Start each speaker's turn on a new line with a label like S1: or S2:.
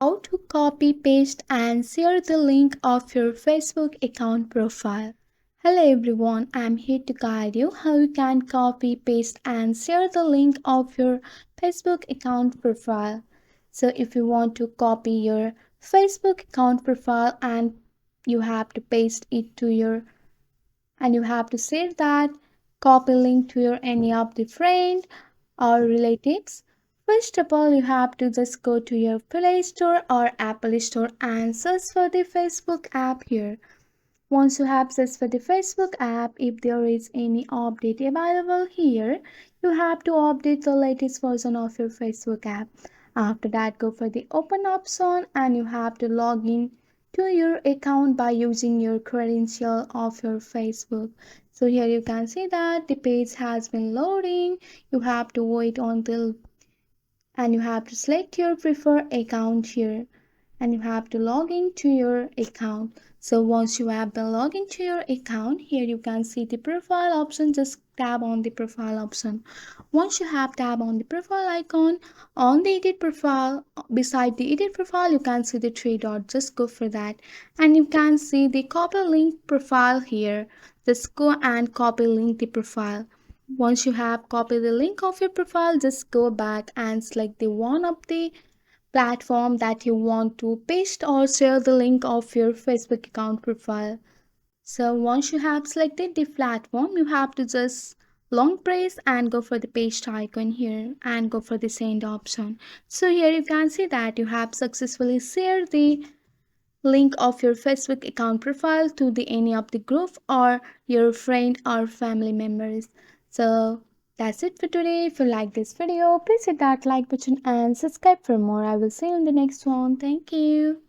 S1: How to copy, paste, and share the link of your Facebook account profile. Hello everyone, I'm here to guide you how you can copy, paste, and share the link of your Facebook account profile. So, if you want to copy your Facebook account profile and you have to paste it to your and you have to save that copy link to your any of the friend or relatives. First of all, you have to just go to your Play Store or Apple Store and search for the Facebook app here. Once you have searched for the Facebook app, if there is any update available here, you have to update the latest version of your Facebook app. After that, go for the open option and you have to log in to your account by using your credential of your Facebook. So here you can see that the page has been loading. You have to wait until and you have to select your preferred account here and you have to log into your account. So once you have been logged into your account, here you can see the profile option. Just tap on the profile option. Once you have tapped on the profile icon, on the edit profile, beside the edit profile, you can see the three dots. Just go for that and you can see the copy link profile here. Just go and copy link the profile. Once you have copied the link of your profile, just go back and select the one of the platform that you want to paste or share the link of your Facebook account profile. So once you have selected the platform, you have to just long press and go for the paste icon here and go for the send option. So here you can see that you have successfully shared the link of your Facebook account profile to the any of the group or your friend or family members. So that's it for today. If you like this video, please hit that like button and subscribe for more. I will see you in the next one. Thank you.